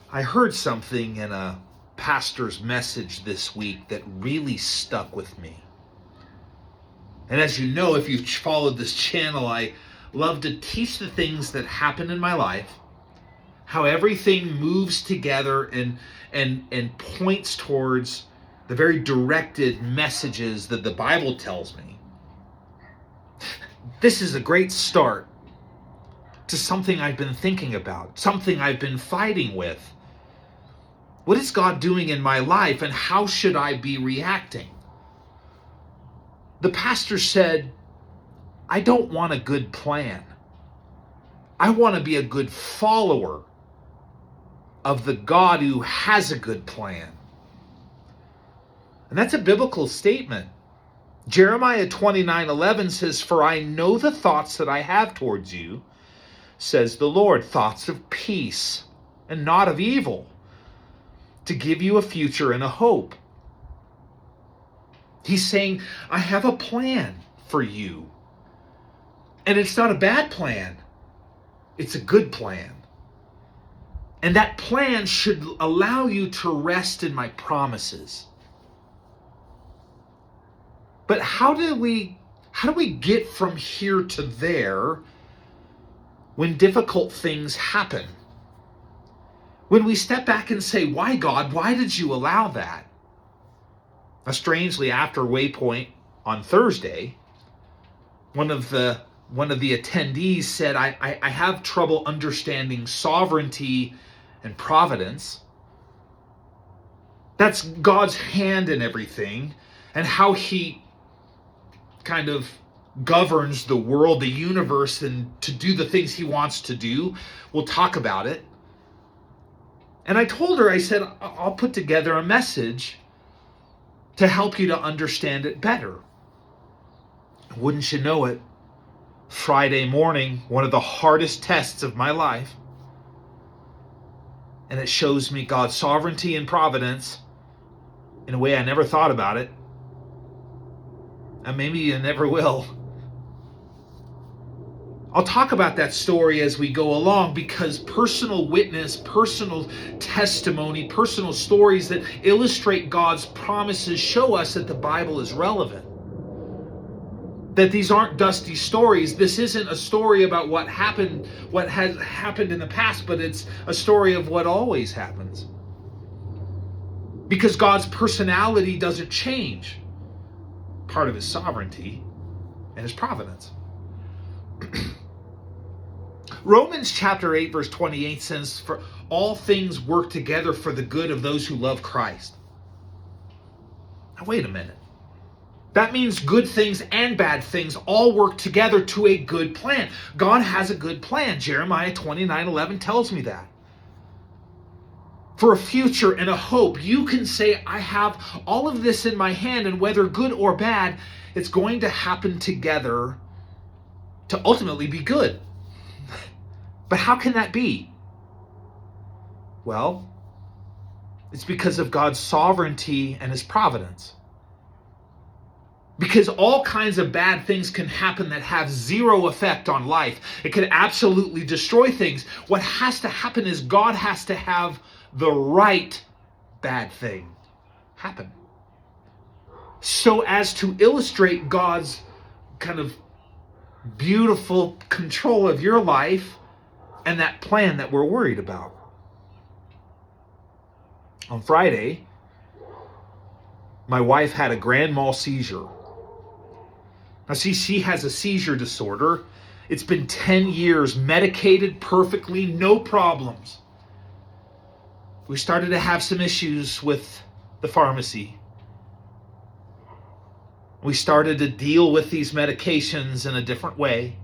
I heard something in a pastor's message this week that really stuck with me. And as you know, if you've followed this channel, I love to teach the things that happen in my life, how everything moves together and points towards the very directed messages that the Bible tells me. This is a great start to something I've been thinking about, something I've been fighting with. What is God doing in my life, and how should I be reacting? The pastor said, I don't want a good plan. I want to be a good follower of the God who has a good plan. And that's a biblical statement. Jeremiah 29:11 says, For I know the thoughts that I have towards you, says the Lord, thoughts of peace and not of evil, to give you a future and a hope. He's saying, I have a plan for you. And it's not a bad plan. It's a good plan. And that plan should allow you to rest in my promises. But how do we get from here to there when difficult things happen? When we step back and say, why, God? Why did you allow that? Now, strangely, after Waypoint on Thursday, one of the attendees said, I have trouble understanding sovereignty and providence. That's God's hand in everything, and how he kind of governs the world, the universe, and to do the things he wants to do. We'll talk about it. And I told her, I said, I'll put together a message to help you to understand it better. Wouldn't you know it, Friday morning, one of the hardest tests of my life, and it shows me God's sovereignty and providence in a way I never thought about it, and maybe you never will. I'll talk about that story as we go along, because personal witness, personal testimony, personal stories that illustrate God's promises show us that the Bible is relevant. That these aren't dusty stories. This isn't a story about what has happened in the past, but it's a story of what always happens. Because God's personality doesn't change. Part of his sovereignty and his providence. Romans chapter 8 verse 28 says, for all things work together for the good of those who love Christ. Now wait a minute. That means good things and bad things all work together to a good plan. God has a good plan. Jeremiah 29:11 tells me that. For a future and a hope. You can say, I have all of this in my hand, and whether good or bad, it's going to happen together to ultimately be good. But how can that be? Well, it's because of God's sovereignty and his providence. Because all kinds of bad things can happen that have zero effect on life. It can absolutely destroy things. What has to happen is God has to have the right bad thing happen, so as to illustrate God's kind of beautiful control of your life and that plan that we're worried about. On Friday, my wife had a grand mal seizure. Now see, she has a seizure disorder. It's been 10 years, medicated perfectly, no problems. We started to have some issues with the pharmacy. We started to deal with these medications in a different way.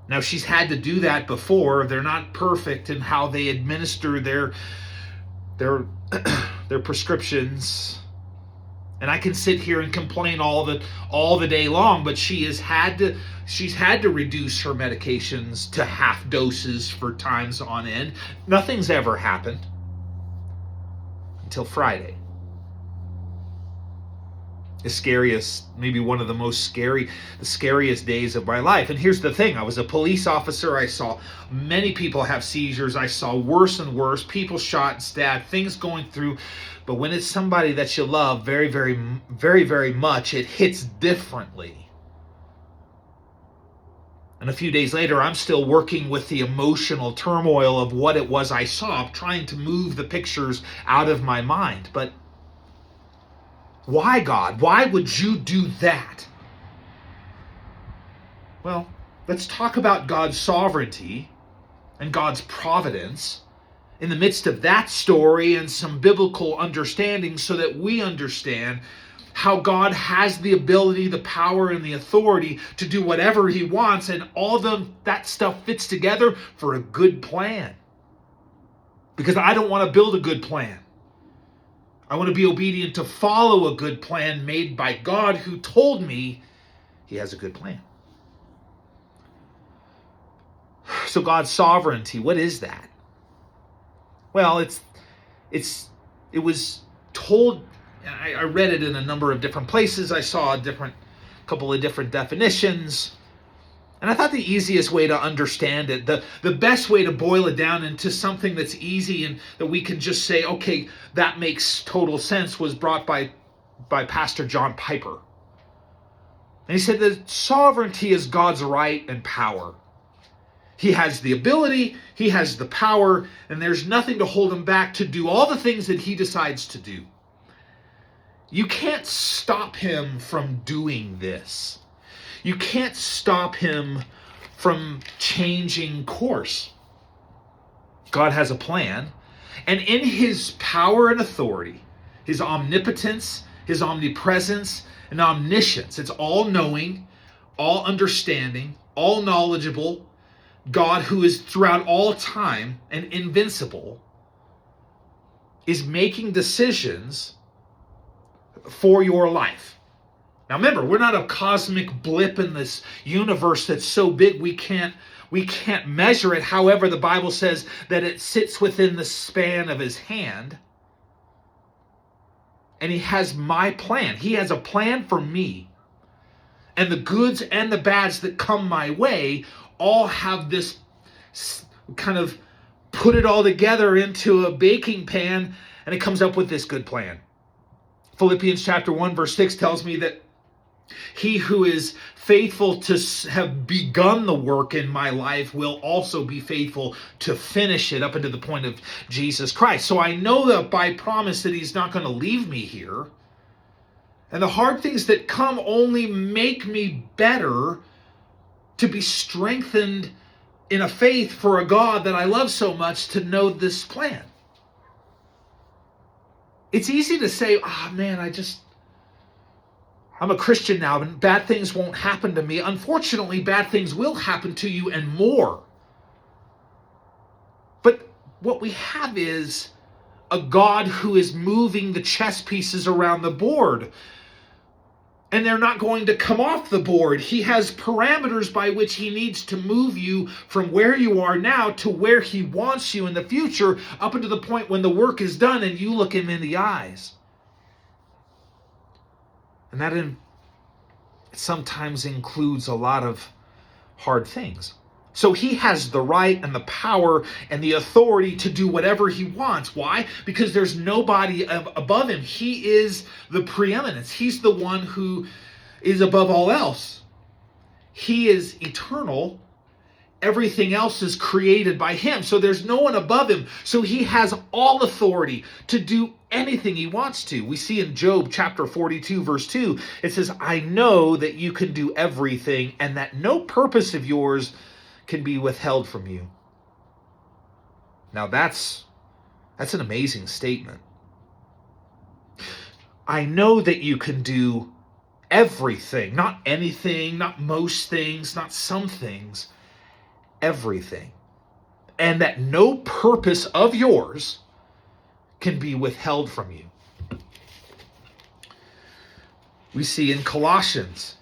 Now, she's had to do that before. They're not perfect in how they administer their prescriptions. And I can sit here and complain all the day long, but she's had to reduce her medications to half doses for times on end. Nothing's ever happened until Friday. The scariest, maybe one of the scariest days of my life. And here's the thing. I was a police officer. I saw many people have seizures. I saw worse and worse, people shot and stabbed, things going through. But when it's somebody that you love very, very, very, very much, it hits differently. And a few days later, I'm still working with the emotional turmoil of what it was I saw, trying to move the pictures out of my mind. But why, God? Why would you do that? Well, let's talk about God's sovereignty and God's providence in the midst of that story and some biblical understanding so that we understand how God has the ability, the power, and the authority to do whatever he wants, and all that stuff fits together for a good plan. Because I don't want to build a good plan. I want to be obedient to follow a good plan made by God, who told me he has a good plan. So God's sovereignty, what is that? Well, it was told, I read it in a number of different places. I saw a couple of different definitions. And I thought the easiest way to understand it, the best way to boil it down into something that's easy and that we can just say, okay, that makes total sense, was brought by Pastor John Piper. And he said that sovereignty is God's right and power. He has the ability, he has the power, and there's nothing to hold him back to do all the things that he decides to do. You can't stop him from doing this. You can't stop him from changing course. God has a plan, and in his power and authority, his omnipotence, his omnipresence, and omniscience, it's all-knowing, all-understanding, all-knowledgeable, God, who is throughout all time and invincible, is making decisions for your life. Now remember, we're not a cosmic blip in this universe that's so big we can't measure it. However, the Bible says that it sits within the span of his hand. And he has my plan. He has a plan for me. And the goods and the bads that come my way all have this kind of put it all together into a baking pan, and it comes up with this good plan. Philippians chapter 1 verse 6 tells me that he who is faithful to have begun the work in my life will also be faithful to finish it up unto the point of Jesus Christ. So I know that by promise that he's not going to leave me here. And the hard things that come only make me better to be strengthened in a faith for a God that I love so much to know this plan. It's easy to say, man, I'm a Christian now, and bad things won't happen to me. Unfortunately, bad things will happen to you and more. But what we have is a God who is moving the chess pieces around the board. And they're not going to come off the board. He has parameters by which he needs to move you from where you are now to where he wants you in the future, up until the point when the work is done and you look him in the eyes. And that sometimes includes a lot of hard things. So he has the right and the power and the authority to do whatever he wants. Why? Because there's nobody above him. He is the preeminence. He's the one who is above all else. He is eternal. Everything else is created by him. So there's no one above him. So he has all authority to do anything he wants to. We see in Job chapter 42 verse 2, it says, I know that you can do everything and that no purpose of yours can be withheld from you. Now that's an amazing statement. I know that you can do everything, not anything, not most things, not some things, everything. And that no purpose of yours can be withheld from you. We see in Colossians,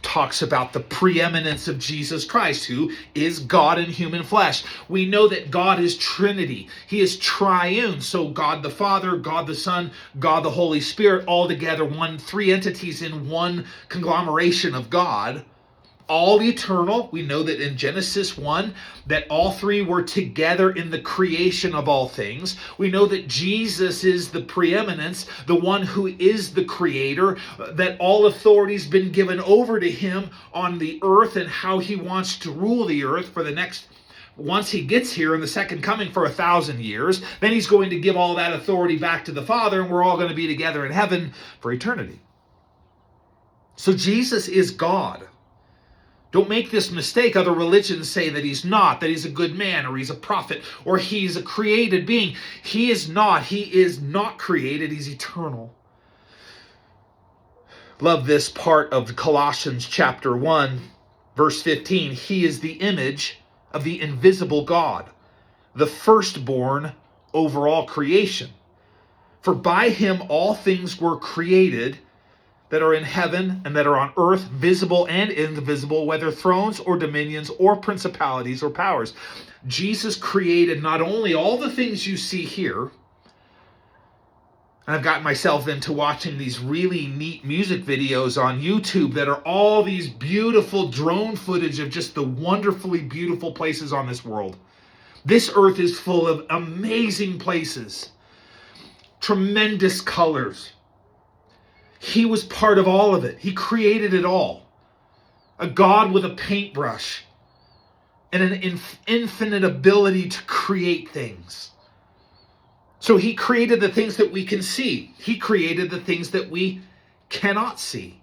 talks about the preeminence of Jesus Christ, who is God in human flesh. We know that God is Trinity. He is triune. So God the Father, God the Son, God the Holy Spirit, all together, three entities in one conglomeration of God. All eternal. We know that in Genesis 1 that all three were together in the creation of all things. We know that Jesus is the preeminence, the one who is the creator, that all authority's been given over to him on the earth and how he wants to rule the earth for the next, once he gets here in the second coming for 1,000 years. Then he's going to give all that authority back to the Father, and we're all going to be together in heaven for eternity. So Jesus is God. Don't make this mistake. Other religions say that he's not, that he's a good man, or he's a prophet, or he's a created being. He is not. He is not created. He's eternal. Love this part of Colossians chapter 1, verse 15. He is the image of the invisible God, the firstborn over all creation. For by him all things were created, that are in heaven and that are on earth, visible and invisible, whether thrones or dominions or principalities or powers. Jesus created not only all the things you see here, and I've gotten myself into watching these really neat music videos on YouTube that are all these beautiful drone footage of just the wonderfully beautiful places on this world. This earth is full of amazing places, tremendous colors. He was part of all of it. He created it all. A God with a paintbrush and an infinite ability to create things. So he created the things that we can see. He created the things that we cannot see.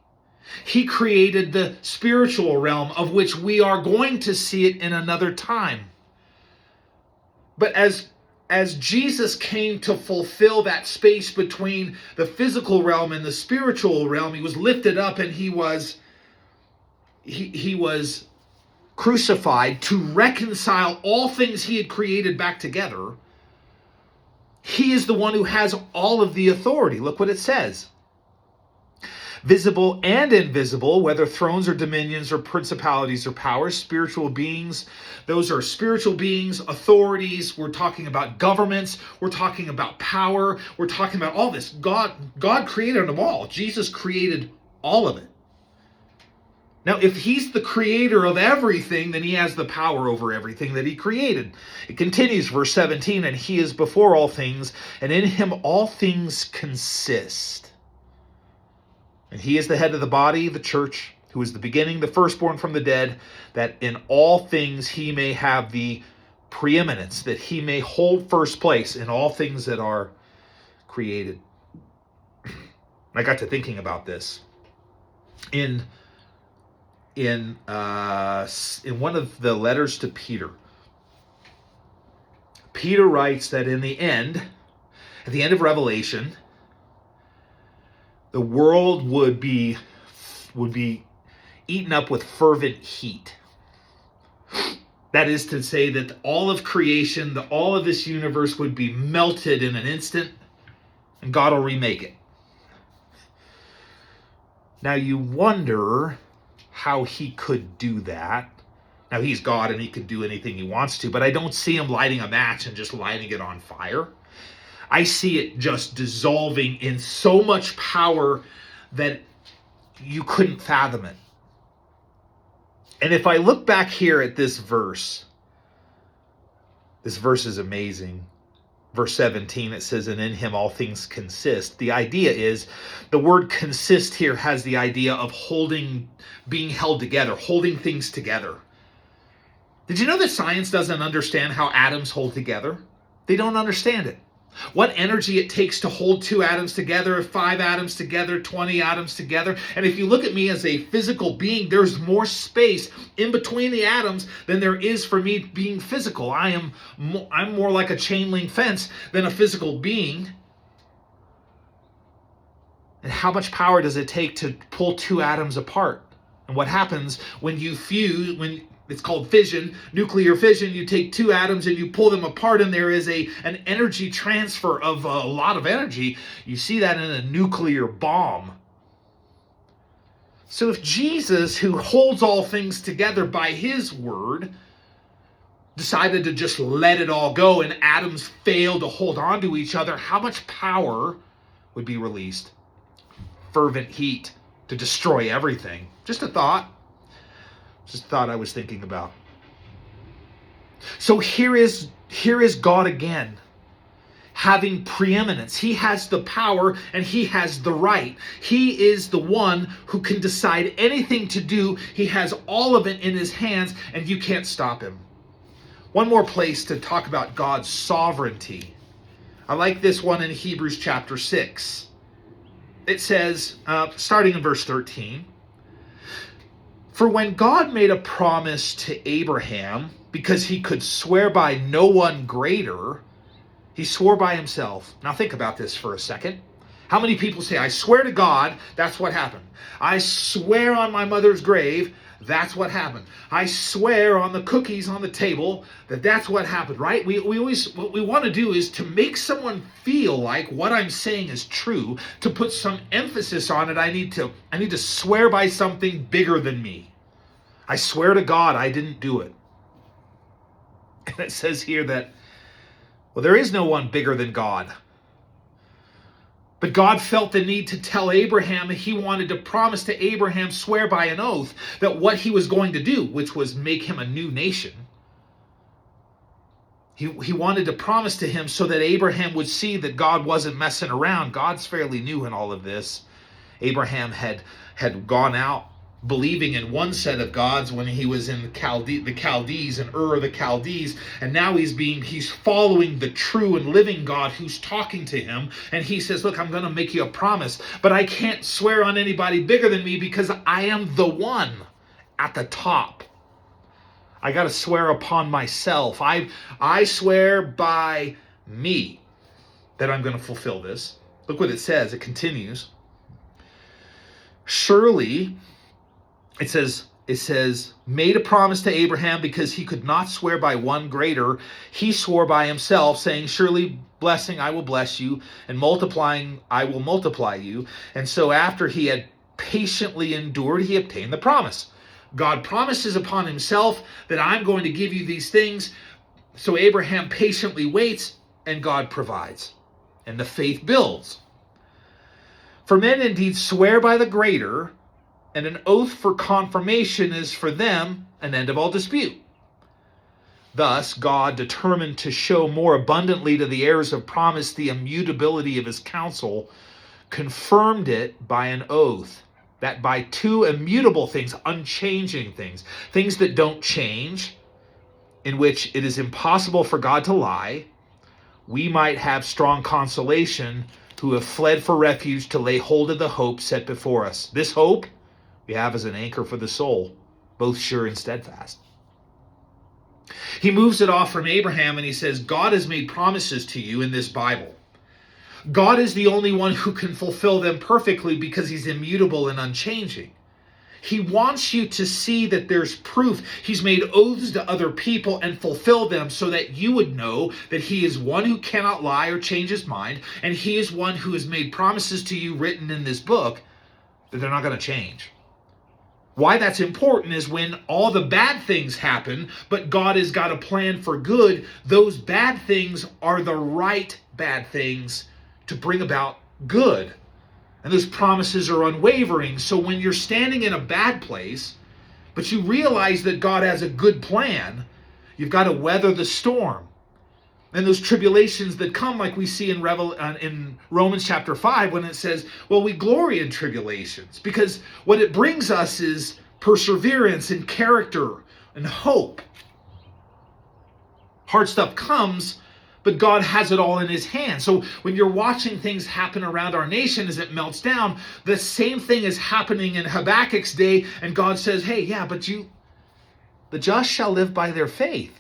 He created the spiritual realm, of which we are going to see it in another time. But as Jesus came to fulfill that space between the physical realm and the spiritual realm, he was lifted up and he was crucified to reconcile all things he had created back together. He is the one who has all of the authority. Look what it says. Visible and invisible, whether thrones or dominions or principalities or powers, spiritual beings. Those are spiritual beings, authorities. We're talking about governments. We're talking about power. We're talking about all this. God created them all. Jesus created all of it. Now, if he's the creator of everything, then he has the power over everything that he created. It continues, verse 17, and he is before all things, and in him all things consist. And he is the head of the body, the church, who is the beginning, the firstborn from the dead, that in all things he may have the preeminence, that he may hold first place in all things that are created. I got to thinking about this. In one of the letters to Peter, Peter writes that at the end of Revelation, the world would be eaten up with fervent heat. That is to say that all of creation, all of this universe would be melted in an instant, and God will remake it. Now you wonder how he could do that. Now he's God and he could do anything he wants to, but I don't see him lighting a match and just lighting it on fire. I see it just dissolving in so much power that you couldn't fathom it. And if I look back here at this verse is amazing. Verse 17, it says, and in him all things consist. The idea is, the word consist here has the idea of being held together, holding things together. Did you know that science doesn't understand how atoms hold together? They don't understand it. What energy it takes to hold 2 atoms together, 5 atoms together, 20 atoms together. And if you look at me as a physical being, there's more space in between the atoms than there is for me being physical. I'm more like a chain link fence than a physical being. And how much power does it take to pull 2 atoms apart? And what happens when you fuse, it's called fission, nuclear fission. You take 2 atoms and you pull them apart, and there is an energy transfer of a lot of energy. You see that in a nuclear bomb. So if Jesus, who holds all things together by his word, decided to just let it all go and atoms failed to hold on to each other, how much power would be released? Fervent heat to destroy everything. Just a thought. Just a thought I was thinking about. So here is God again, having preeminence. He has the power and he has the right. He is the one who can decide anything to do. He has all of it in his hands and you can't stop him. One more place to talk about God's sovereignty. I like this one in Hebrews chapter 6. It says, starting in verse 13, "For when God made a promise to Abraham, because he could swear by no one greater, he swore by himself." Now think about this for a second. How many people say, I swear to God, that's what happened. I swear on my mother's grave, that's what happened. I swear on the cookies on the table that that's what happened, right? We always, what we want to do is to make someone feel like what I'm saying is true, to put some emphasis on it. I need to swear by something bigger than me. I swear to God I didn't do it. And it says here that, well, there is no one bigger than God. But God felt the need to tell Abraham, he wanted to promise to Abraham, swear by an oath, that what he was going to do, which was make him a new nation. He wanted to promise to him so that Abraham would see that God wasn't messing around. God's fairly new in all of this. Abraham had gone out believing in one set of gods when he was in the Chaldees and Ur of the Chaldees, and now he's following the true and living God who's talking to him, and he says, look, I'm going to make you a promise, but I can't swear on anybody bigger than me because I am the one at the top. I got to swear upon myself. I swear by me that I'm going to fulfill this. Look what it says. It continues. Surely, it says, made a promise to Abraham because he could not swear by one greater. He swore by himself, saying, surely blessing I will bless you, and multiplying I will multiply you. And so after he had patiently endured, he obtained the promise. God promises upon himself that I'm going to give you these things. So Abraham patiently waits, and God provides. And the faith builds. For men indeed swear by the greater, and an oath for confirmation is for them an end of all dispute. Thus, God, determined to show more abundantly to the heirs of promise the immutability of his counsel, confirmed it by an oath, that by two immutable things, unchanging things, things that don't change, in which it is impossible for God to lie, we might have strong consolation who have fled for refuge to lay hold of the hope set before us. This hope we have as an anchor for the soul, both sure and steadfast. He moves it off from Abraham and he says, God has made promises to you in this Bible. God is the only one who can fulfill them perfectly because he's immutable and unchanging. He wants you to see that there's proof. He's made oaths to other people and fulfilled them so that you would know that he is one who cannot lie or change his mind, and he is one who has made promises to you written in this book that they're not going to change. Why that's important is when all the bad things happen, but God has got a plan for good, those bad things are the right bad things to bring about good. And those promises are unwavering. So when you're standing in a bad place, but you realize that God has a good plan, you've got to weather the storm. And those tribulations that come, like we see in Romans chapter 5, when it says, well, we glory in tribulations, because what it brings us is perseverance and character and hope. Hard stuff comes, but God has it all in his hands. So when you're watching things happen around our nation as it melts down, the same thing is happening in Habakkuk's day, and God says, hey, yeah, but the just shall live by their faith.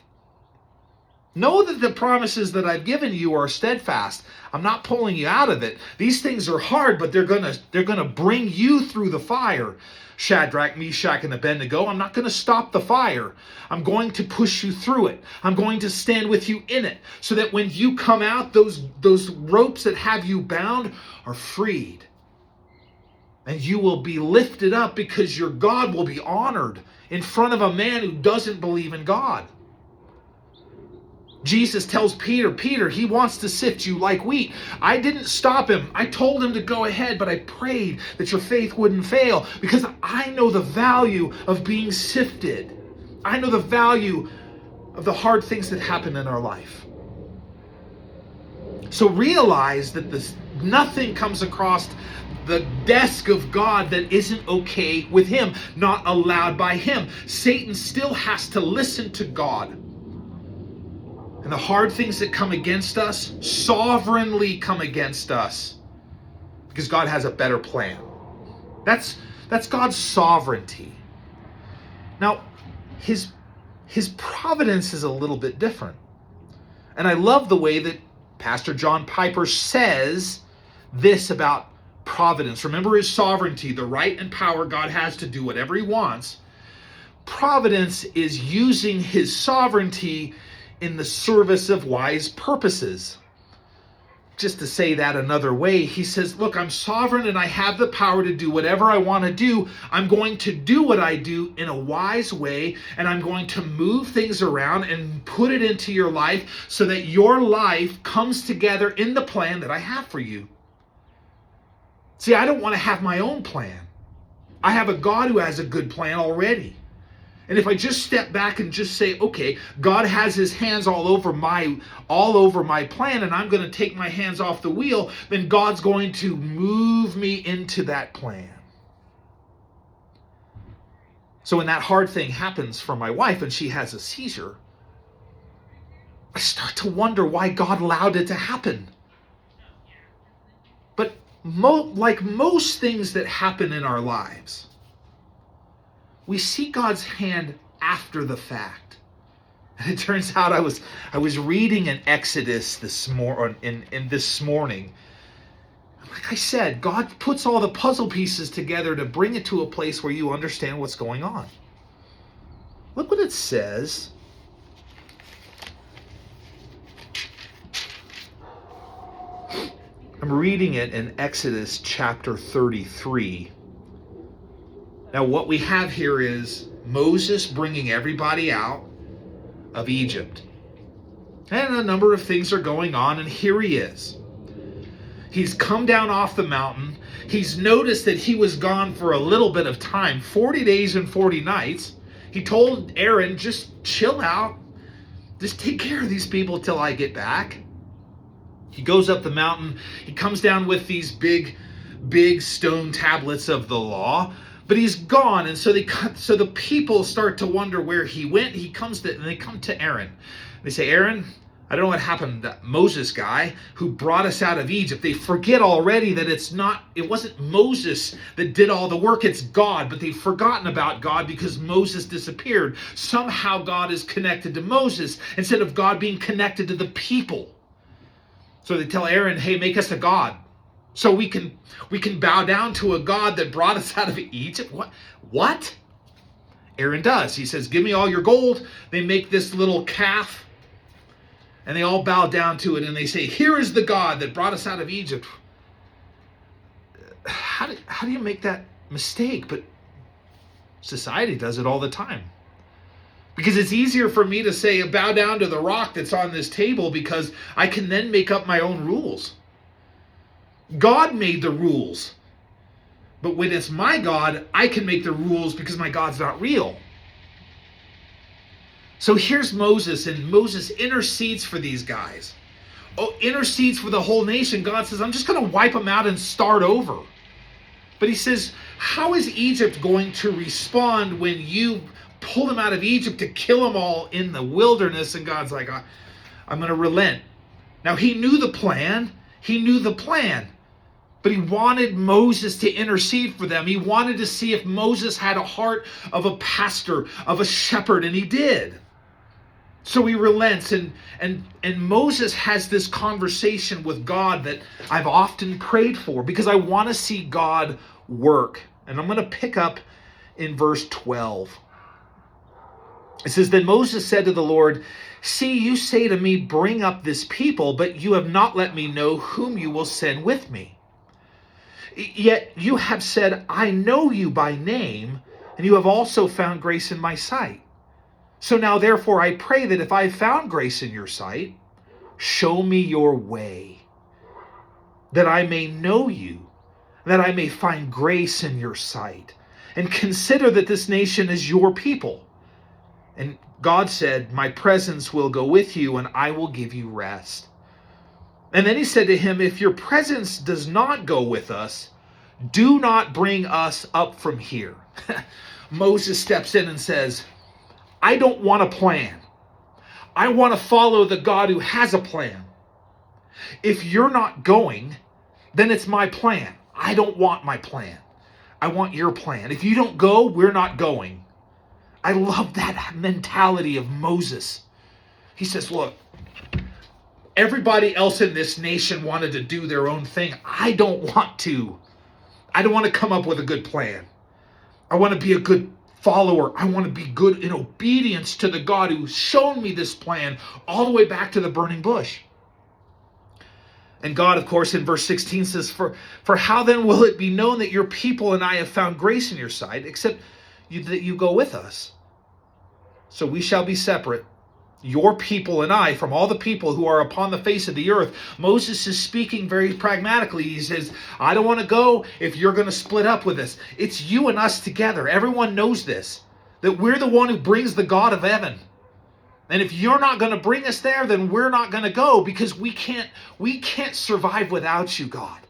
Know that the promises that I've given you are steadfast. I'm not pulling you out of it. These things are hard, but they're gonna bring you through the fire. Shadrach, Meshach, and Abednego, I'm not going to stop the fire. I'm going to push you through it. I'm going to stand with you in it, so that when you come out, those ropes that have you bound are freed. And you will be lifted up because your God will be honored in front of a man who doesn't believe in God. Jesus tells Peter, Peter, he wants to sift you like wheat. I didn't stop him. I told him to go ahead, but I prayed that your faith wouldn't fail because I know the value of being sifted. I know the value of the hard things that happen in our life. So realize that nothing comes across the desk of God that isn't okay with him, not allowed by him. Satan still has to listen to God. And the hard things that come against us sovereignly come against us because God has a better plan. That's God's sovereignty. Now, his providence is a little bit different. And I love the way that Pastor John Piper says this about providence. Remember his sovereignty, the right and power God has to do whatever he wants. Providence is using his sovereignty in the service of wise purposes. Just to say that another way, he says, look, I'm sovereign and I have the power to do whatever I want to do. I'm going to do what I do in a wise way, and I'm going to move things around and put it into your life so that your life comes together in the plan that I have for you. See, I don't want to have my own plan. I have a God who has a good plan already. And if I just step back and just say, okay, God has his hands all over my plan, and I'm going to take my hands off the wheel, then God's going to move me into that plan. So when that hard thing happens for my wife and she has a seizure, I start to wonder why God allowed it to happen. But like most things that happen in our lives, we see God's hand after the fact. And it turns out I was reading in Exodus this morning. Like I said, God puts all the puzzle pieces together to bring it to a place where you understand what's going on. Look what it says. I'm reading it in Exodus chapter 33. Now, what we have here is Moses bringing everybody out of Egypt. And a number of things are going on, and here he is. He's come down off the mountain. He's noticed that he was gone for a little bit of time, 40 days and 40 nights. He told Aaron, just chill out. Just take care of these people till I get back. He goes up the mountain. He comes down with these big stone tablets of the law. But he's gone, and so the people start to wonder where he went. They come to Aaron. They say, Aaron, I don't know what happened to that Moses guy who brought us out of Egypt. They forget already that it wasn't Moses that did all the work, it's God. But they've forgotten about God because Moses disappeared. Somehow God is connected to Moses instead of God being connected to the people. So they tell Aaron, hey, make us a god. So we can bow down to a God that brought us out of Egypt? What? Aaron does. He says, give me all your gold. They make this little calf, and they all bow down to it, and they say, here is the God that brought us out of Egypt. How do you make that mistake? But society does it all the time. Because it's easier for me to say, bow down to the rock that's on this table, because I can then make up my own rules. God made the rules. But when it's my God, I can make the rules because my God's not real. So here's Moses, and Moses intercedes for these guys. Intercedes for the whole nation. God says, I'm just going to wipe them out and start over. But he says, how is Egypt going to respond when you pull them out of Egypt to kill them all in the wilderness? And God's like, I'm going to relent. Now he knew the plan. But he wanted Moses to intercede for them. He wanted to see if Moses had a heart of a pastor, of a shepherd, and he did. So he relents, and Moses has this conversation with God that I've often prayed for because I want to see God work. And I'm going to pick up in verse 12. It says, then Moses said to the Lord, see, you say to me, bring up this people, but you have not let me know whom you will send with me. Yet you have said, I know you by name, and you have also found grace in my sight. So now therefore I pray that if I have found grace in your sight, show me your way, that I may know you, that I may find grace in your sight. And consider that this nation is your people. And God said, my presence will go with you, and I will give you rest. And then he said to him, if your presence does not go with us, do not bring us up from here. Moses steps in and says, I don't want a plan. I want to follow the God who has a plan. If you're not going, then it's my plan. I don't want my plan. I want your plan. If you don't go, we're not going. I love that mentality of Moses. He says, look, everybody else in this nation wanted to do their own thing. I don't want to. I don't want to come up with a good plan. I want to be a good follower. I want to be good in obedience to the God who's shown me this plan all the way back to the burning bush. And God, of course, in verse 16 says, For how then will it be known that your people and I have found grace in your sight, except that you go with us? So we shall be separate, your people and I, from all the people who are upon the face of the earth. Moses is speaking very pragmatically. He says, I don't want to go if you're going to split up with us. It's you and us together. Everyone knows this, that we're the one who brings the God of heaven. And if you're not going to bring us there, then we're not going to go, because we can't survive without you, God.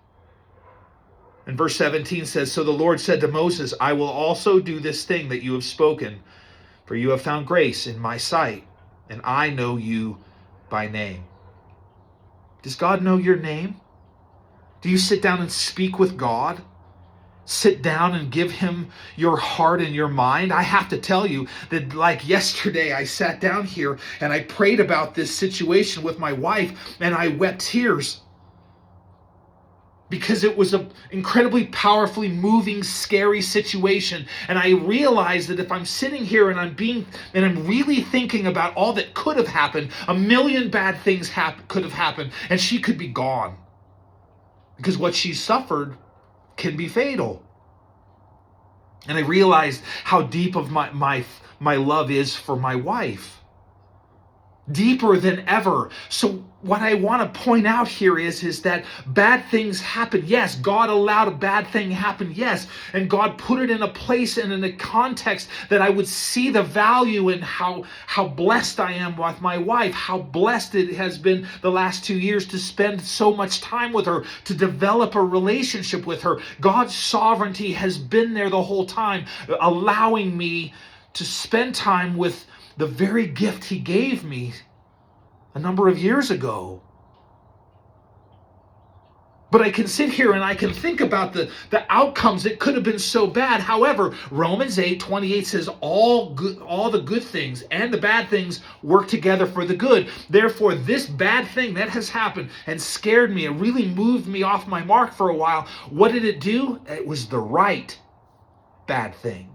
And verse 17 says, So the Lord said to Moses, I will also do this thing that you have spoken, for you have found grace in my sight, and I know you by name. Does God know your name? Do you sit down and speak with God? Sit down and give him your heart and your mind? I have to tell you that, like yesterday, I sat down here and I prayed about this situation with my wife, and I wept tears. Because it was an incredibly powerfully moving, scary situation. And I realized that if I'm sitting here and I'm really thinking about all that could have happened, a million bad things could have happened, and she could be gone. Because what she suffered can be fatal. And I realized how deep of my love is for my wife. Deeper than ever. So what I want to point out here is that bad things happen. Yes, God allowed a bad thing happen. Yes, and God put it in a place and in a context that I would see the value in how blessed I am with my wife, how blessed it has been the last 2 years to spend so much time with her, to develop a relationship with her. God's sovereignty has been there the whole time, allowing me to spend time with the very gift he gave me a number of years ago. But I can sit here and I can think about the outcomes that could have been so bad. However, Romans 8:28 says all the good things and the bad things work together for the good. Therefore, this bad thing that has happened and scared me, it really moved me off my mark for a while. What did it do? It was the right bad thing.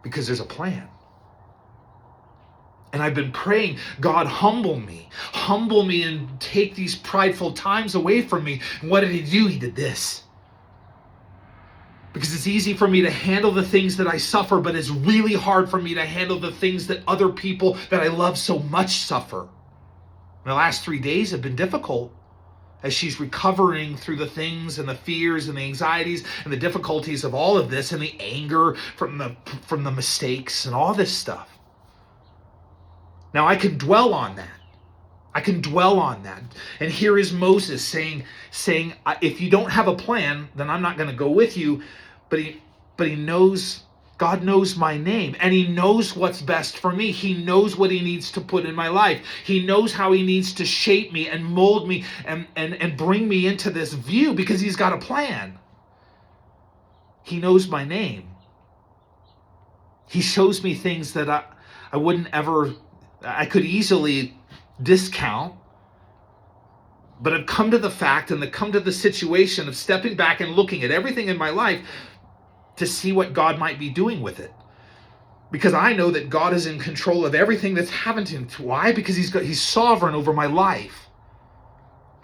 Because there's a plan. And I've been praying, God, humble me and take these prideful times away from me. And what did he do? He did this. Because it's easy for me to handle the things that I suffer, but it's really hard for me to handle the things that other people that I love so much suffer. The last 3 days have been difficult as she's recovering through the things and the fears and the anxieties and the difficulties of all of this and the anger from the mistakes and all this stuff. Now, I can dwell on that. And here is Moses saying, if you don't have a plan, then I'm not going to go with you. But he knows, God knows my name, and he knows what's best for me. He knows what he needs to put in my life. He knows how he needs to shape me and mold me and bring me into this view, because he's got a plan. He knows my name. He shows me things that I wouldn't ever... I could easily discount, but I've come to the fact and come to the situation of stepping back and looking at everything in my life to see what God might be doing with it. Because I know that God is in control of everything that's happened to him. Why? Because he's sovereign over my life.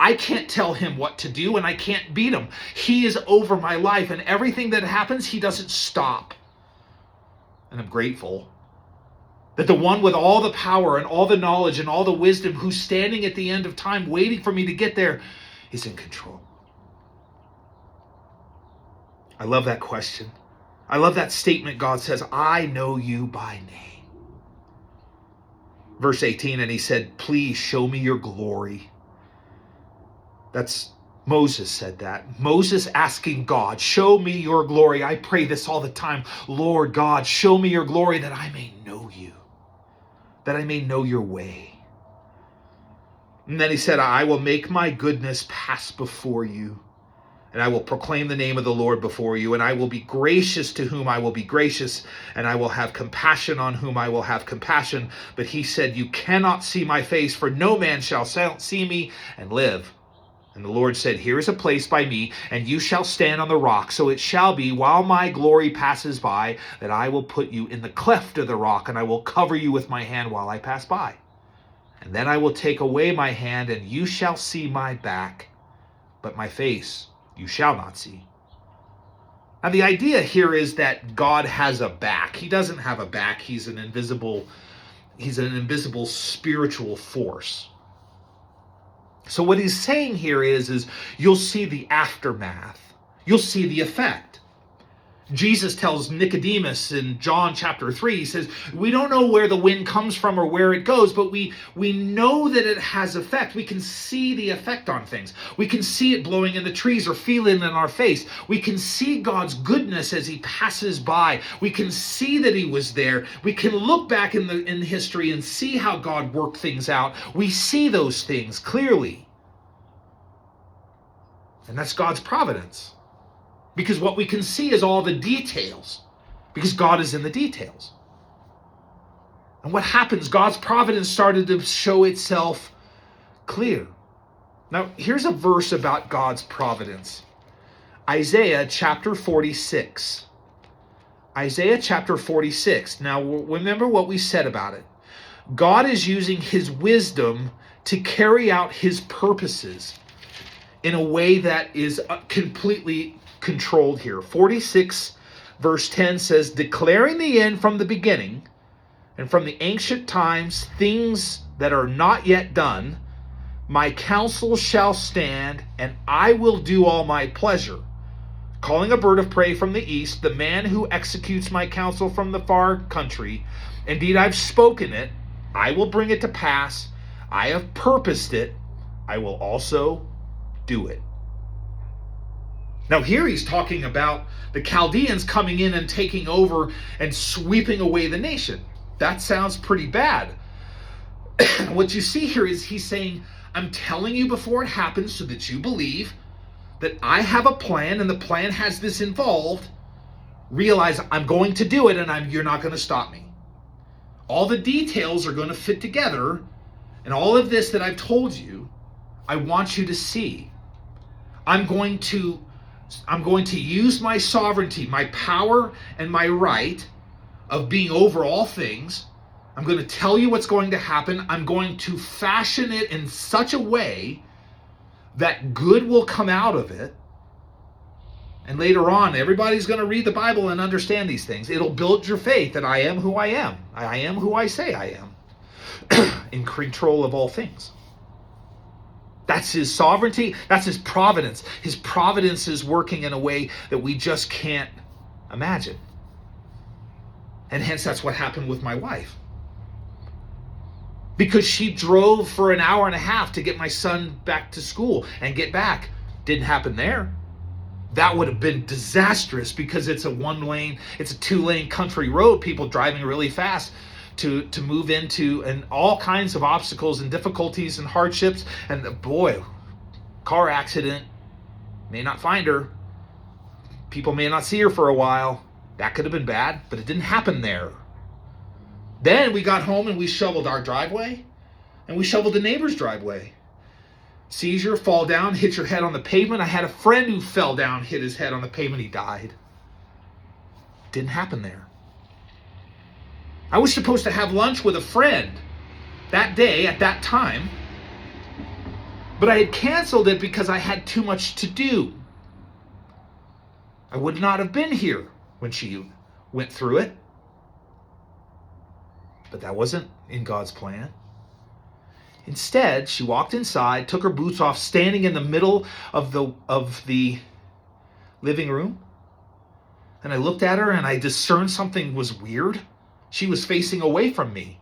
I can't tell him what to do, and I can't beat him. He is over my life, and everything that happens, he doesn't stop. And I'm grateful that the one with all the power and all the knowledge and all the wisdom, who's standing at the end of time waiting for me to get there, is in control. I love that question. I love that statement. God says, I know you by name. Verse 18, and he said, please show me your glory. That's Moses said that. Moses asking God, show me your glory. I pray this all the time. Lord God, show me your glory that I may know you, that I may know your way. And then he said, I will make my goodness pass before you, and I will proclaim the name of the Lord before you, and I will be gracious to whom I will be gracious, and I will have compassion on whom I will have compassion. But he said, you cannot see my face, for no man shall see me and live. And the Lord said, here is a place by me, and you shall stand on the rock. So it shall be, while my glory passes by, that I will put you in the cleft of the rock, and I will cover you with my hand while I pass by. And then I will take away my hand, and you shall see my back, but my face you shall not see. Now the idea here is that God has a back. He doesn't have a back. He's an invisible spiritual force. So what he's saying here is you'll see the aftermath. You'll see the effect. Jesus tells Nicodemus in John chapter 3, he says, we don't know where the wind comes from or where it goes, but we know that it has effect. We can see the effect on things. We can see it blowing in the trees or feel it in our face. We can see God's goodness as he passes by. We can see that he was there. We can look back in history and see how God worked things out. We see those things clearly. And that's God's providence. Because what we can see is all the details. Because God is in the details. And what happens? God's providence started to show itself clear. Now, here's a verse about God's providence. Isaiah chapter 46. Isaiah chapter 46. Now, remember what we said about it. God is using his wisdom to carry out his purposes in a way that is completely controlled here. 46 verse 10 says, declaring the end from the beginning and from the ancient times things that are not yet done, my counsel shall stand, and I will do all my pleasure. Calling a bird of prey from the east, the man who executes my counsel from the far country. Indeed, I've spoken it. I will bring it to pass. I have purposed it. I will also do it. Now here he's talking about the Chaldeans coming in and taking over and sweeping away the nation. That sounds pretty bad. What you see here is he's saying, I'm telling you before it happens so that you believe that I have a plan, and the plan has this involved. Realize I'm going to do it, and you're not going to stop me. All the details are going to fit together, and all of this that I've told you, I want you to see. I'm going to use my sovereignty, my power, and my right of being over all things. I'm going to tell you what's going to happen. I'm going to fashion it in such a way that good will come out of it. And later on, everybody's going to read the Bible and understand these things. It'll build your faith that I am who I am. I am who I say I am. In control of all things. That's his sovereignty. That's his providence. His providence is working in a way that we just can't imagine. And hence that's what happened with my wife. Because she drove for an hour and a half to get my son back to school and get back. Didn't happen there. That would have been disastrous because it's a 2-lane country road, people driving really fast to move into, and all kinds of obstacles and difficulties and hardships. And boy, car accident, may not find her. People may not see her for a while. That could have been bad, but it didn't happen there. Then we got home and we shoveled our driveway, and we shoveled the neighbor's driveway. Seizure, fall down, hit your head on the pavement. I had a friend who fell down, hit his head on the pavement, he died. Didn't happen there. I was supposed to have lunch with a friend that day at that time, But I had canceled it because I had too much to do. I would not have been here when she went through it. But that wasn't in God's plan. Instead, she walked inside, took her boots off, standing in the middle of the living room. And I looked at her and I discerned something was weird. She was facing away from me.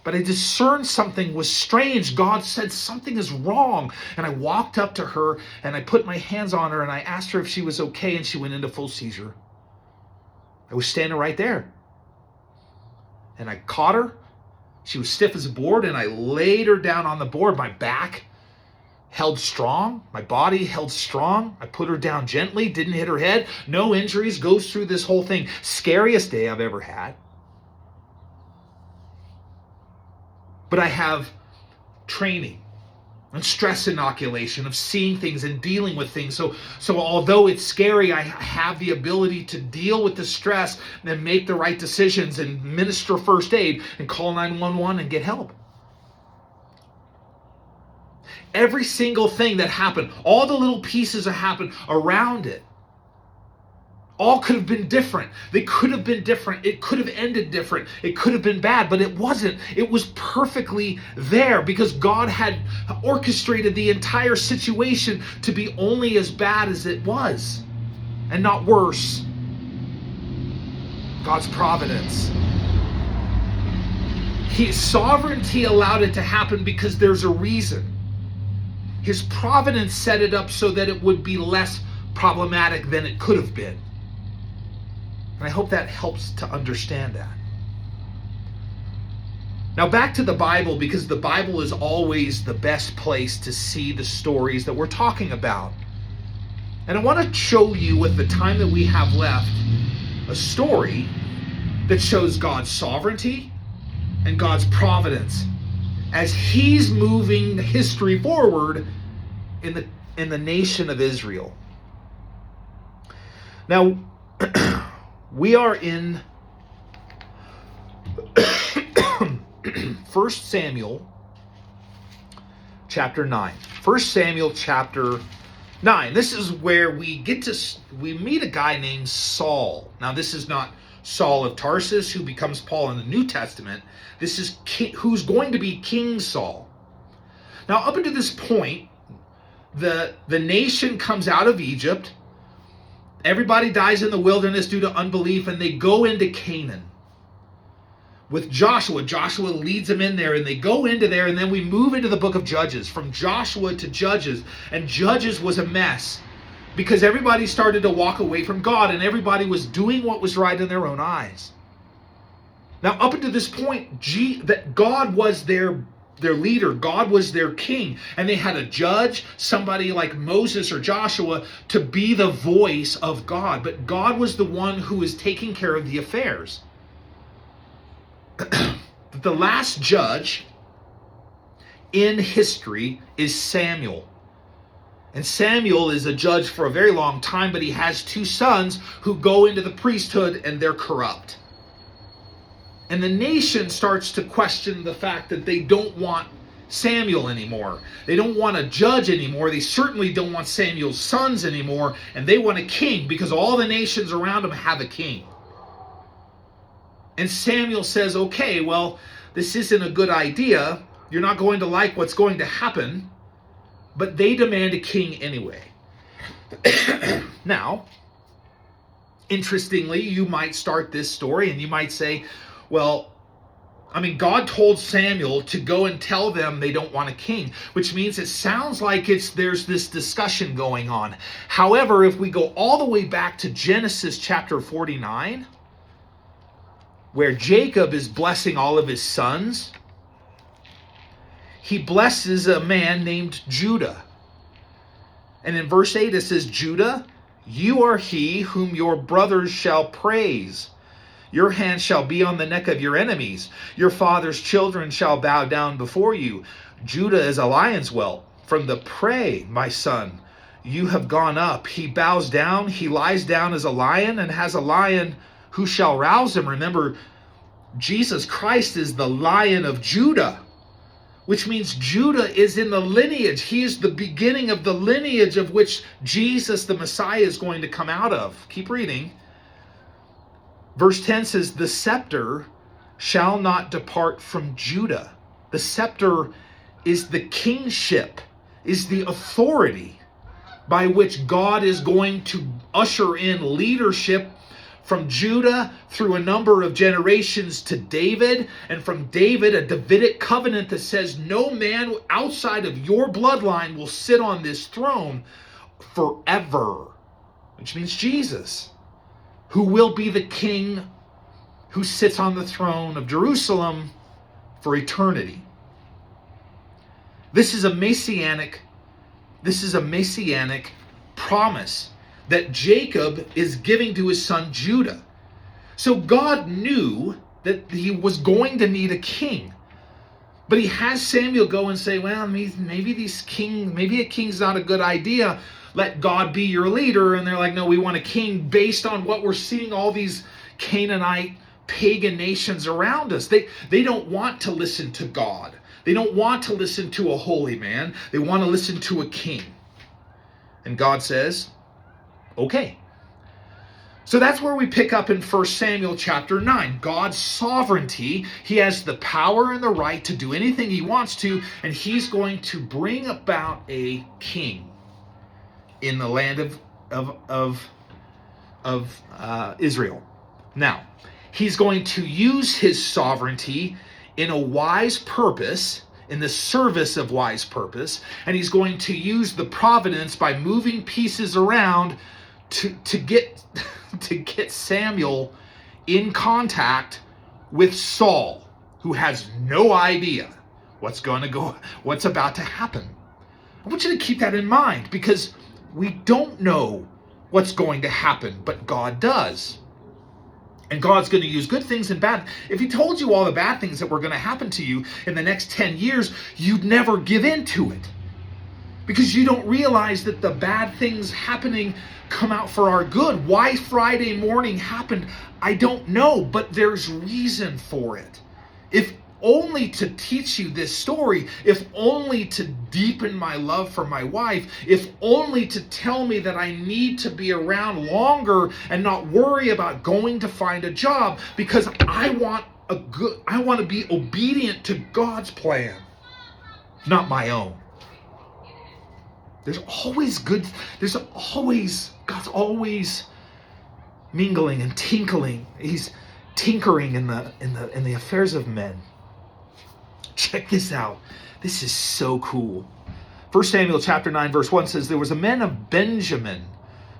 But I discerned something was strange. God said something is wrong. And I walked up to her and I put my hands on her and I asked her if she was okay, and she went into full seizure. I was standing right there. And I caught her. She was stiff as a board, and I laid her down on the board. My back held strong. My body held strong. I put her down gently, didn't hit her head. No injuries, goes through this whole thing. Scariest day I've ever had. But I have training and stress inoculation of seeing things and dealing with things. So although it's scary, I have the ability to deal with the stress and make the right decisions and minister first aid and call 911 and get help. Every single thing that happened, all the little pieces that happened around it, all could have been different. They could have been different. It could have ended different. It could have been bad, but it wasn't. It was perfectly there because God had orchestrated the entire situation to be only as bad as it was and not worse. God's providence. His sovereignty allowed it to happen because there's a reason. His providence set it up so that it would be less problematic than it could have been. And I hope that helps to understand that. Now back to the Bible, because the Bible is always the best place to see the stories that we're talking about. And I want to show you, with the time that we have left, a story that shows God's sovereignty and God's providence as He's moving history forward in the nation of Israel. Now, we are in 1 Samuel chapter 9. 1 Samuel chapter 9. This is where we meet a guy named Saul. Now, this is not Saul of Tarsus, who becomes Paul in the New Testament. This is who's going to be King Saul. Now, up until this point, the nation comes out of Egypt. Everybody dies in the wilderness due to unbelief, and they go into Canaan with Joshua. Joshua leads them in there, and they go into there, and then we move into the book of Judges, from Joshua to Judges. And Judges was a mess because everybody started to walk away from God, and everybody was doing what was right in their own eyes. Now, up until this point, that God was their leader, God was their king, and they had a judge, somebody like Moses or Joshua, to be the voice of God. But God was the one who was taking care of the affairs. The last judge in history is Samuel. And Samuel is a judge for a very long time, but he has two sons who go into the priesthood and they're corrupt. And the nation starts to question the fact that they don't want Samuel anymore. They don't want a judge anymore. They certainly don't want Samuel's sons anymore. And they want a king because all the nations around them have a king. And Samuel says, okay, well, this isn't a good idea. You're not going to like what's going to happen. But they demand a king anyway. Now, interestingly, you might start this story and you might say, well, I mean, God told Samuel to go and tell them they don't want a king, which means it sounds like there's this discussion going on. However, if we go all the way back to Genesis chapter 49, where Jacob is blessing all of his sons, he blesses a man named Judah. And in verse 8 it says, Judah, you are he whom your brothers shall praise. Your hand shall be on the neck of your enemies. Your father's children shall bow down before you. Judah is a lion's whelp. From the prey, my son, you have gone up. He bows down. He lies down as a lion and has a lion who shall rouse him. Remember, Jesus Christ is the Lion of Judah. which means Judah is in the lineage. He is the beginning of the lineage of which Jesus, the Messiah, is going to come out of. Keep reading. Verse 10 says, the scepter shall not depart from Judah. The scepter is the kingship, is the authority by which God is going to usher in leadership from Judah through a number of generations to David, and from David, a Davidic covenant that says no man outside of your bloodline will sit on this throne forever, which means Jesus, who will be the king who sits on the throne of Jerusalem for eternity. This is a messianic promise that Jacob is giving to his son Judah. So God knew that he was going to need a king. But he has Samuel go and say, well, maybe a king's not a good idea. Let God be your leader. And they're like, no, we want a king based on what we're seeing all these Canaanite pagan nations around us. They don't want to listen to God. They don't want to listen to a holy man. They want to listen to a king. And God says, okay. So that's where we pick up in 1 Samuel chapter 9. God's sovereignty. He has the power and the right to do anything he wants to, and he's going to bring about a king in the land of Israel. Now, he's going to use his sovereignty in a wise purpose, in the service of wise purpose, and he's going to use the providence by moving pieces around to get Samuel in contact with Saul, who has no idea what's about to happen. I want you to keep that in mind, because we don't know what's going to happen, but God does. And God's going to use good things and bad. If he told you all the bad things that were going to happen to you in the next 10 years, you'd never give in to it. Because you don't realize that the bad things happening come out for our good. Why Friday morning happened, I don't know, but there's reason for it. If only to teach you this story, if only to deepen my love for my wife, if only to tell me that I need to be around longer and not worry about going to find a job, because I want to be obedient to God's plan, not my own. God's always mingling and tinkling. He's tinkering in the affairs of men. Check this out. This is so cool. 1 Samuel chapter 9 verse 1 says, there was a man of Benjamin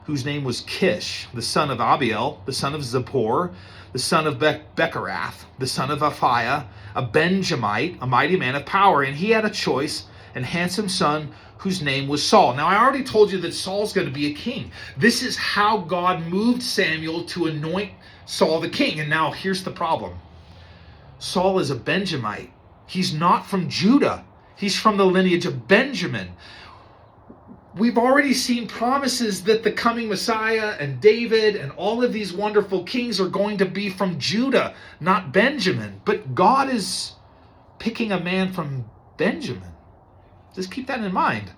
whose name was Kish, the son of Abiel, the son of Zippor, the son of Becherath, the son of Aphiah, a Benjamite, a mighty man of power. And he had a choice and handsome son whose name was Saul. Now, I already told you that Saul's going to be a king. This is how God moved Samuel to anoint Saul the king. And now here's the problem. Saul is a Benjamite. He's not from Judah. He's from the lineage of Benjamin. We've already seen promises that the coming Messiah and David and all of these wonderful kings are going to be from Judah, not Benjamin. But God is picking a man from Benjamin. Just keep that in mind.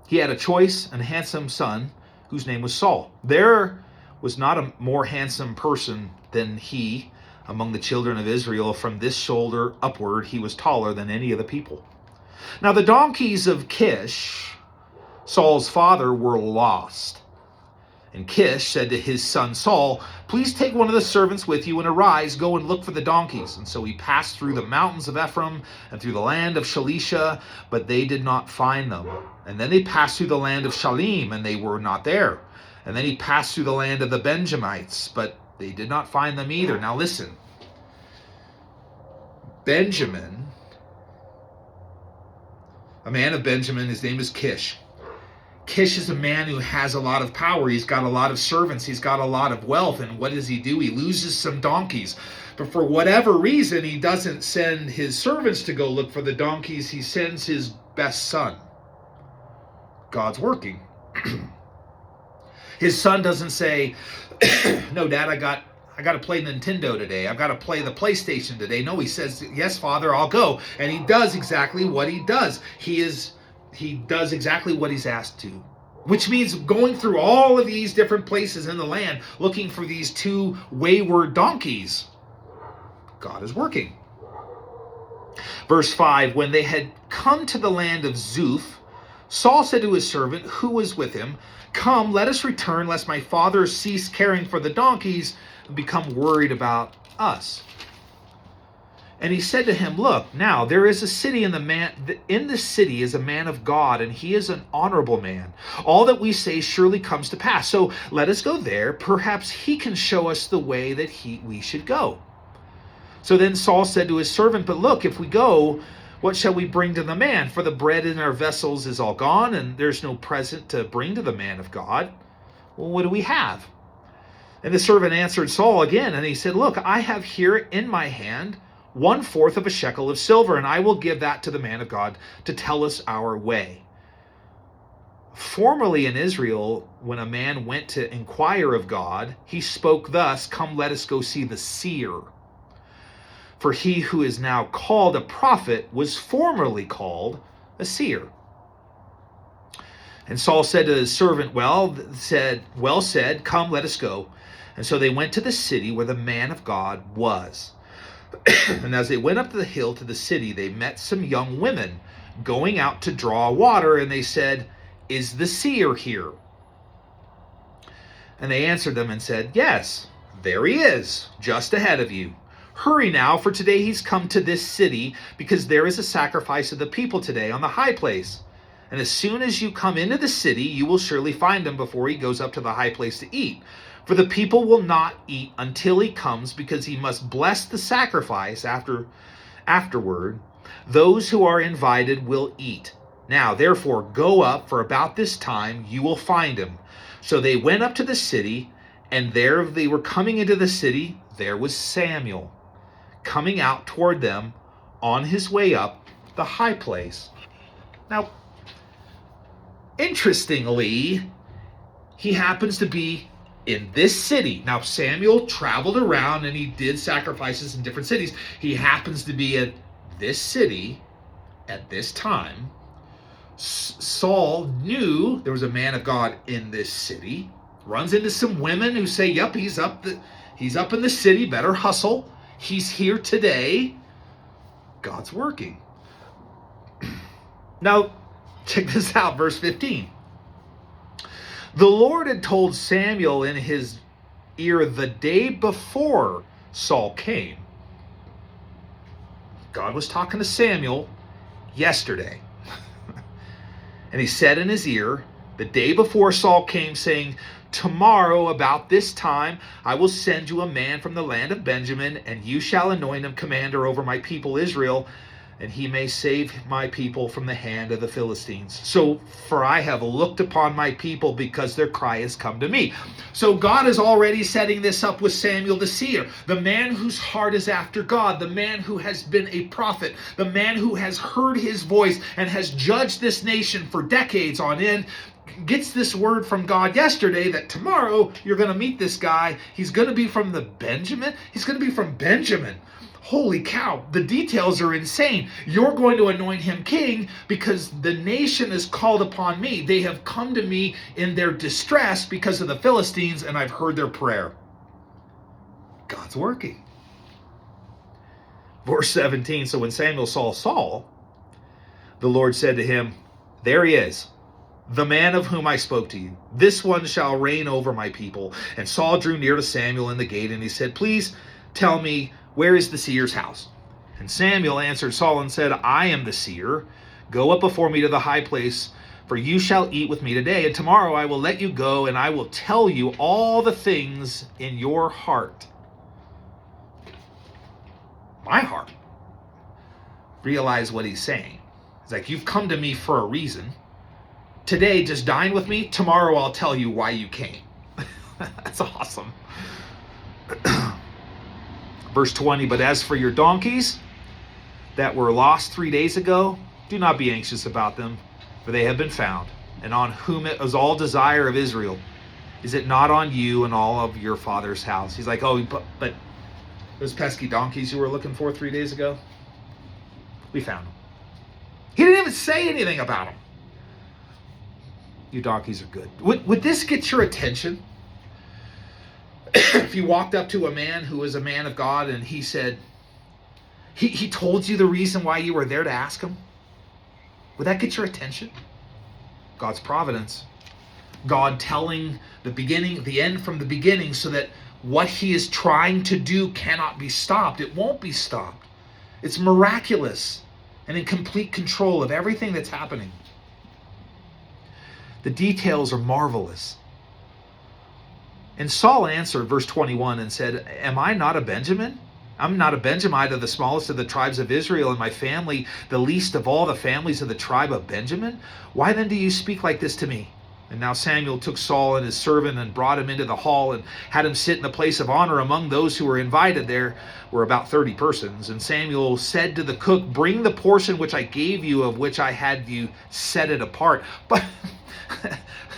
He had a choice and handsome son whose name was Saul. There was not a more handsome person than he among the children of Israel. From this shoulder upward, he was taller than any of the people. Now the donkeys of Kish, Saul's father, were lost. And Kish said to his son Saul, please take one of the servants with you and arise, go and look for the donkeys. And so he passed through the mountains of Ephraim and through the land of Shalisha, but they did not find them. And then they passed through the land of Shalim, and they were not there. And then he passed through the land of the Benjamites, but they did not find them either. Now listen, Benjamin, a man of Benjamin, his name is Kish. Kish is a man who has a lot of power. He's got a lot of servants. He's got a lot of wealth. And what does he do? He loses some donkeys. But for whatever reason, he doesn't send his servants to go look for the donkeys. He sends his best son. God's working. His son doesn't say, no, Dad, I got I got to play Nintendo today. I've got to play the PlayStation today. No, he says, yes, Father, I'll go. And he does exactly what he does. He does exactly what he's asked to. Which means going through all of these different places in the land, looking for these two wayward donkeys. God is working. Verse 5, when they had come to the land of Zuph, Saul said to his servant who was with him, come, let us return, lest my father cease caring for the donkeys and become worried about us. And he said to him, look, now there is a city in this city is a man of God, and he is an honorable man. All that we say surely comes to pass. So let us go there. Perhaps he can show us the way that we should go. So then Saul said to his servant, but look, if we go, what shall we bring to the man? For the bread in our vessels is all gone, and there's no present to bring to the man of God. Well, what do we have? And the servant answered Saul again, and he said, look, I have here in my hand 1/4 of a shekel of silver, and I will give that to the man of God to tell us our way. Formerly in Israel, when a man went to inquire of God, he spoke thus, come, let us go see the seer. For he who is now called a prophet was formerly called a seer. And Saul said to his servant, well said, come, let us go. And so they went to the city where the man of God was. And as they went up the hill to the city, they met some young women going out to draw water, and they said, is the seer here? And they answered them and said, yes, there he is, just ahead of you. Hurry now, for today he's come to this city, because there is a sacrifice of the people today on the high place. And as soon as you come into the city, you will surely find him before he goes up to the high place to eat. For the people will not eat until he comes, because he must bless the sacrifice afterward. Those who are invited will eat. Now, therefore, go up, for about this time you will find him. So they went up to the city, and there they were coming into the city. There was Samuel coming out toward them on his way up the high place. Now, interestingly, he happens to be in this city. Now, Samuel traveled around and he did sacrifices in different cities. He happens to be in this city at this time. Saul knew there was a man of God in this city. Runs into some women who say, yep, he's up in the city, better hustle. He's here today. God's working. Now, check this out, verse 15. The Lord had told Samuel in his ear the day before Saul came. God was talking to Samuel yesterday. And he said in his ear, the day before Saul came, saying, tomorrow about this time I will send you a man from the land of Benjamin, and you shall anoint him commander over my people Israel, and he may save my people from the hand of the Philistines. So, for I have looked upon my people, because their cry has come to me. So God is already setting this up with Samuel the seer, the man whose heart is after God, the man who has been a prophet, the man who has heard his voice and has judged this nation for decades on end, gets this word from God yesterday that tomorrow you're going to meet this guy. He's going to be from He's going to be from Benjamin. Holy cow, the details are insane. You're going to anoint him king because the nation is called upon me. They have come to me in their distress because of the Philistines, and I've heard their prayer. God's working. Verse 17, so when Samuel saw Saul, the Lord said to him, there he is, the man of whom I spoke to you. This one shall reign over my people. And Saul drew near to Samuel in the gate, and he said, please tell me, where is the seer's house? And Samuel answered Saul and said, I am the seer. Go up before me to the high place, for you shall eat with me today, and tomorrow I will let you go, and I will tell you all the things in your heart. My heart. Realize what he's saying. It's like, you've come to me for a reason. Today, just dine with me. Tomorrow, I'll tell you why you came. That's awesome. Verse 20, but as for your donkeys that were lost 3 days ago, do not be anxious about them, for they have been found, and on whom it was all desire of Israel. Is it not on you and all of your father's house? He's like, oh, but those pesky donkeys you were looking for 3 days ago, we found them. He didn't even say anything about them. You donkeys are good. Would this get your attention? If you walked up to a man who was a man of God and he said, he told you the reason why you were there to ask him, would that get your attention? God's providence. God telling the end from the beginning, so that what he is trying to do cannot be stopped. It won't be stopped. It's miraculous and in complete control of everything that's happening. The details are marvelous. And Saul answered, verse 21, and said, am I not a Benjamin? I'm not a Benjamite of the smallest of the tribes of Israel, and my family the least of all the families of the tribe of Benjamin? Why then do you speak like this to me? And now Samuel took Saul and his servant and brought him into the hall and had him sit in the place of honor among those who were invited. There were about 30 persons. And Samuel said to the cook, bring the portion which I gave you, of which I had you set it apart. But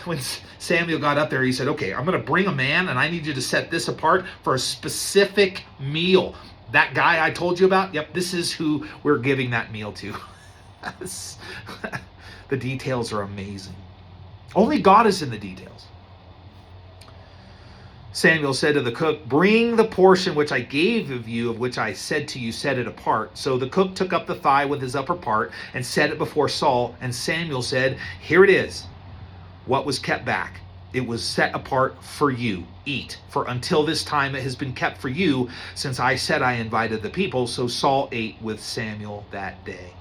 when Samuel got up there, he said, okay, I'm going to bring a man and I need you to set this apart for a specific meal. That guy I told you about, yep, this is who we're giving that meal to. The details are amazing. Only God is in the details. Samuel said to the cook, bring the portion which I gave of you, of which I said to you, set it apart. So the cook took up the thigh with his upper part and set it before Saul. And Samuel said, here it is, what was kept back. It was set apart for you. Eat, for until this time it has been kept for you, since I said I invited the people. So Saul ate with Samuel that day.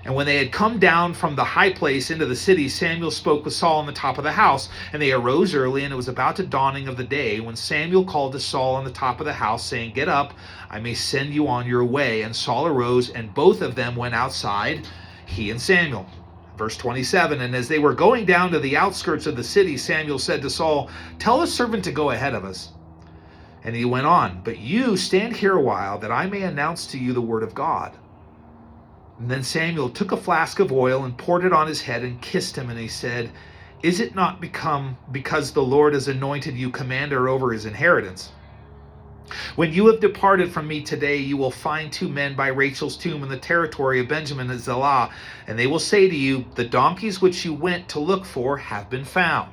And when they had come down from the high place into the city, Samuel spoke with Saul on the top of the house. And they arose early, and it was about the dawning of the day when Samuel called to Saul on the top of the house, saying, get up, I may send you on your way. And Saul arose, and both of them went outside, he and Samuel. Verse 27, and as they were going down to the outskirts of the city, Samuel said to Saul, tell the servant to go ahead of us. And he went on, but you stand here a while, that I may announce to you the word of God. And then Samuel took a flask of oil and poured it on his head and kissed him. And he said, is it not because the Lord has anointed you commander over his inheritance? When you have departed from me today, you will find 2 men by Rachel's tomb in the territory of Benjamin and Zelah. And they will say to you, the donkeys which you went to look for have been found.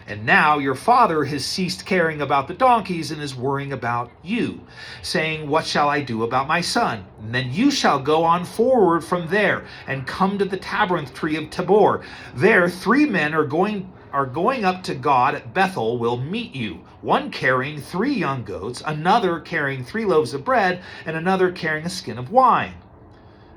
And now your father has ceased caring about the donkeys and is worrying about you, saying, what shall I do about my son? And then you shall go on forward from there and come to the tabernacle tree of Tabor. There 3 men are going up to God at Bethel will meet you, one carrying 3 young goats, another carrying 3 loaves of bread, and another carrying a skin of wine.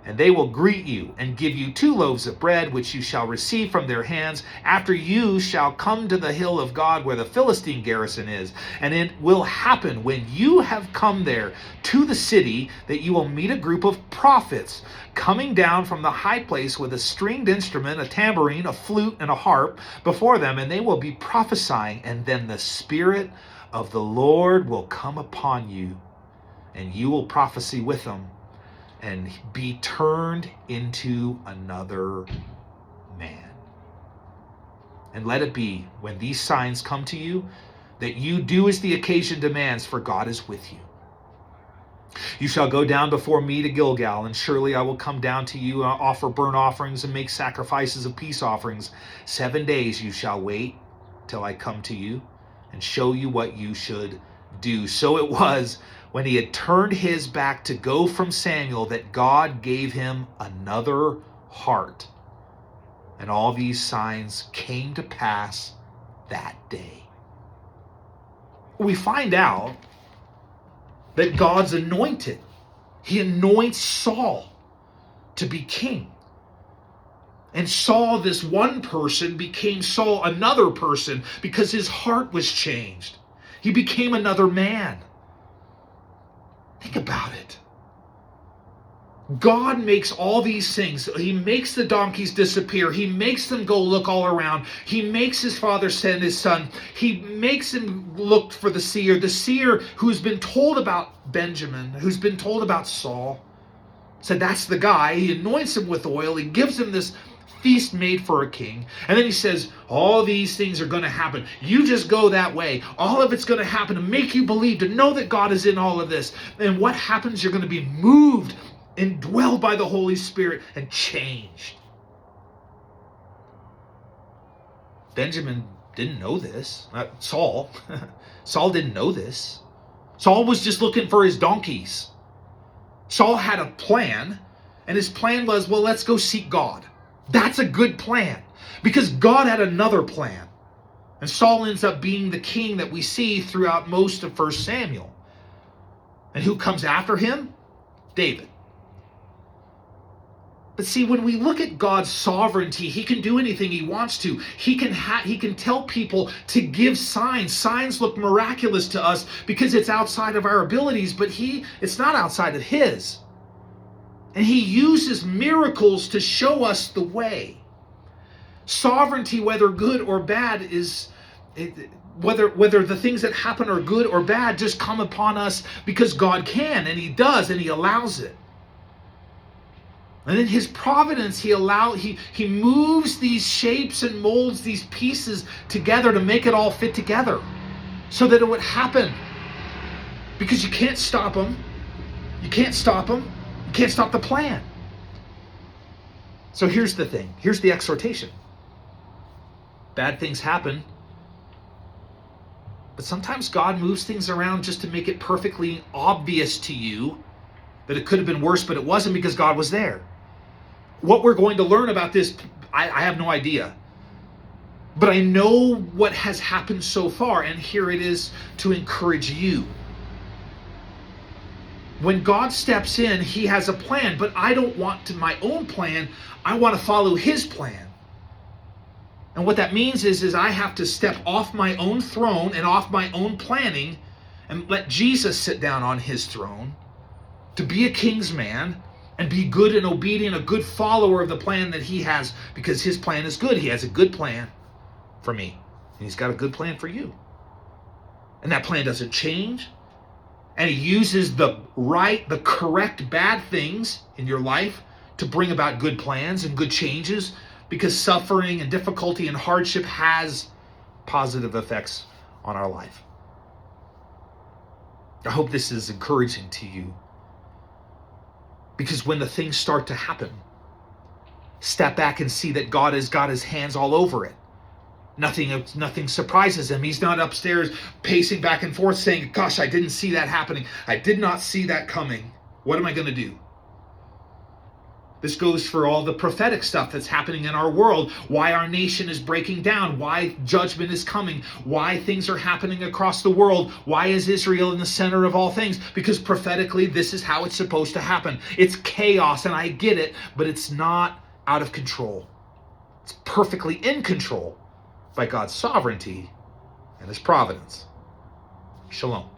And they will greet you and give you 2 loaves of bread, which you shall receive from their hands. After you shall come to the hill of God where the Philistine garrison is. And it will happen when you have come there to the city that you will meet a group of prophets coming down from the high place with a stringed instrument, a tambourine, a flute, and a harp before them. And they will be prophesying. And then the Spirit of the Lord will come upon you, and you will prophesy with them, and be turned into another man. And let it be, when these signs come to you, that you do as the occasion demands, for God is with you. You shall go down before me to Gilgal, and surely I will come down to you and offer burnt offerings and make sacrifices of peace offerings. 7 days you shall wait till I come to you and show you what you should do. So it was, when he had turned his back to go from Samuel, that God gave him another heart. And all these signs came to pass that day. We find out that God's anointed. He anoints Saul to be king. And Saul, this one person, became Saul, another person, because his heart was changed. He became another man. Think about it. God makes all these things. He makes the donkeys disappear. He makes them go look all around. He makes his father send his son. He makes him look for the seer who's been told about Benjamin, who's been told about Saul. Said that's the guy. He anoints him with oil. He gives him this feast made for a king. And then he says, all these things are going to happen. You just go that way. All of it's going to happen to make you believe, to know that God is in all of this. And what happens? You're going to be moved, indwelled by the Holy Spirit, and changed. Benjamin didn't know this. Saul. Saul didn't know this. Saul was just looking for his donkeys. Saul had a plan, and his plan was, well, let's go seek God. That's a good plan, because God had another plan. And Saul ends up being the king that we see throughout most of 1 Samuel. And who comes after him? David. But see, when we look at God's sovereignty, he can do anything he wants to. He can tell people to give signs. Signs look miraculous to us because it's outside of our abilities, but it's not outside of his. And he uses miracles to show us the way. Sovereignty, whether good or bad, whether the things that happen are good or bad, just come upon us because God can, and he does, and he allows it. And in his providence, he moves these shapes and molds these pieces together to make it all fit together so that it would happen. Because you can't stop him. You can't stop him. You can't stop the plan. So here's the thing. Here's the exhortation. Bad things happen. But sometimes God moves things around just to make it perfectly obvious to you that it could have been worse, but it wasn't, because God was there. What we're going to learn about this, I have no idea. But I know what has happened so far, and here it is to encourage you. When God steps in, he has a plan, but I don't want my own plan. I want to follow his plan. And what that means is I have to step off my own throne and off my own planning and let Jesus sit down on his throne to be a king's man and be good and obedient, a good follower of the plan that he has, because his plan is good. He has a good plan for me, and he's got a good plan for you. And that plan doesn't change. And he uses the correct bad things in your life to bring about good plans and good changes, because suffering and difficulty and hardship has positive effects on our life. I hope this is encouraging to you. Because when the things start to happen, step back and see that God has got his hands all over it. Nothing surprises him. He's not upstairs pacing back and forth saying, gosh, I didn't see that happening. I did not see that coming. What am I going to do? This goes for all the prophetic stuff that's happening in our world, why our nation is breaking down, why judgment is coming, why things are happening across the world, why is Israel in the center of all things? Because prophetically, this is how it's supposed to happen. It's chaos, and I get it, but it's not out of control. It's perfectly in control by God's sovereignty and his providence. Shalom.